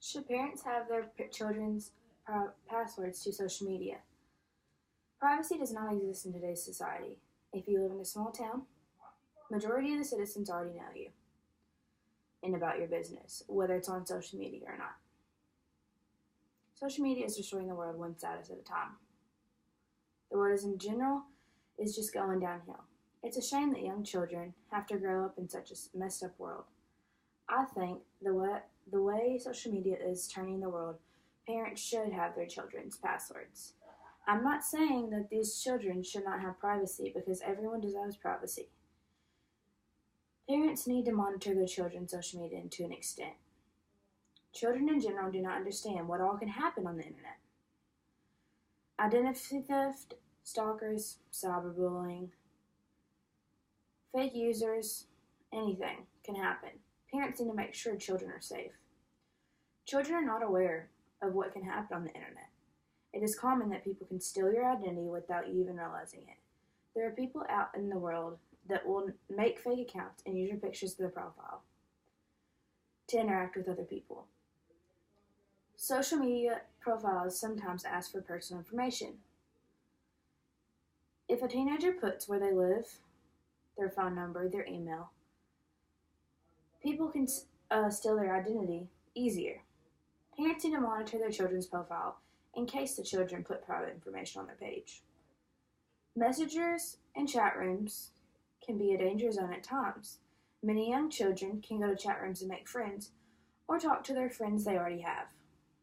Should parents have their children's passwords to social media? Privacy does not exist in today's society. If you live in a small town, majority of the citizens already know you and about your business, whether it's on social media or not. Social media is destroying the world one status at a time. The world in general is just going downhill. It's a shame that young children have to grow up in such a messed up world. I think the way social media is turning the world, parents should have their children's passwords. I'm not saying that these children should not have privacy because everyone deserves privacy. Parents need to monitor their children's social media to an extent. Children in general do not understand what all can happen on the internet. Identity theft, stalkers, cyberbullying, fake users, anything can happen. Parents need to make sure children are safe. Children are not aware of what can happen on the internet. It is common that people can steal your identity without you even realizing it. There are people out in the world that will make fake accounts and use your pictures of their profile to interact with other people. Social media profiles sometimes ask for personal information. If a teenager puts where they live, their phone number, their email, people can steal their identity easier. Parents need to monitor their children's profile in case the children put private information on their page. Messengers and chat rooms can be a danger zone at times. Many young children can go to chat rooms and make friends or talk to their friends they already have.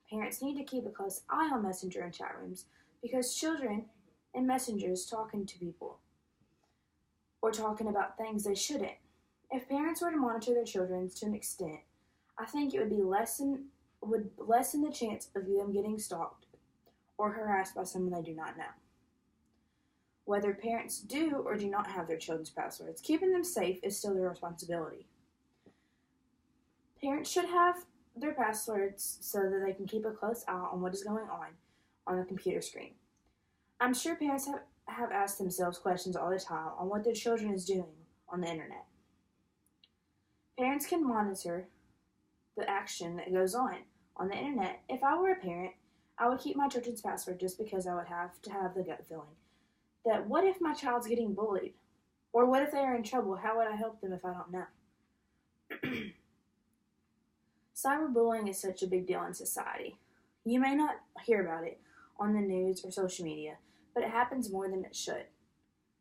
Parents need to keep a close eye on messenger and chat rooms because children and messengers talking to people or talking about things they shouldn't. If parents were to monitor their children to an extent, I think it would lessen the chance of them getting stalked or harassed by someone they do not know. Whether parents do or do not have their children's passwords, keeping them safe is still their responsibility. Parents should have their passwords so that they can keep a close eye on what is going on the computer screen. I'm sure parents have asked themselves questions all the time on what their children is doing on the internet. Parents can monitor the action that goes on the internet. If I were a parent, I would keep my children's password just because I would have to have the gut feeling that what if my child's getting bullied? Or what if they are in trouble? How would I help them if I don't know? Cyberbullying is such a big deal in society. You may not hear about it on the news or social media, but it happens more than it should.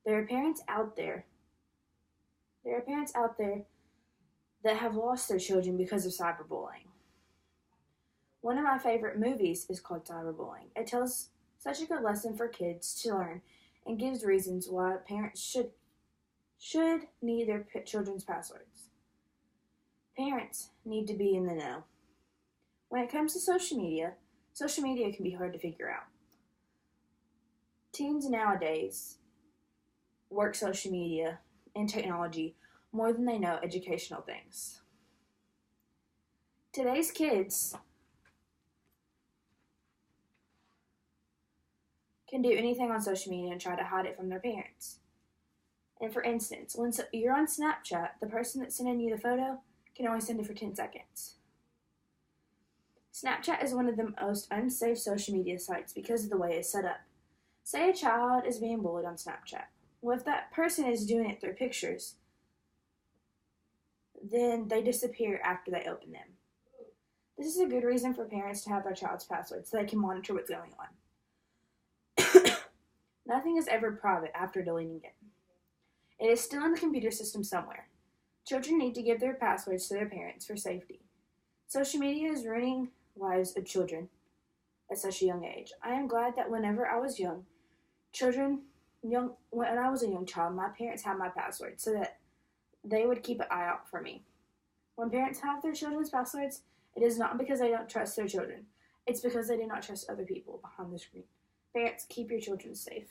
There are parents out there that have lost their children because of cyberbullying. One of my favorite movies is called Cyberbullying. It tells such a good lesson for kids to learn and gives reasons why parents should need their children's passwords. Parents need to be in the know. When it comes to social media can be hard to figure out. Teens nowadays work social media and technology more than they know educational things. Today's kids can do anything on social media and try to hide it from their parents. And for instance, when you're on Snapchat, the person that's sending you the photo can only send it for 10 seconds. Snapchat is one of the most unsafe social media sites because of the way it's set up. Say a child is being bullied on Snapchat. Well, if that person is doing it through pictures, then they disappear after they open them. This is a good reason for parents to have their child's password so they can monitor what's going on. Nothing is ever private after deleting it. It is still in the computer system somewhere. Children need to give their passwords to their parents for safety. Social media is ruining lives of children at such a young age. I am glad that whenever I was when I was a young child, my parents had my password so that they would keep an eye out for me. When parents have their children's passwords, it is not because they don't trust their children. It's because they do not trust other people behind the screen. Parents, keep your children safe.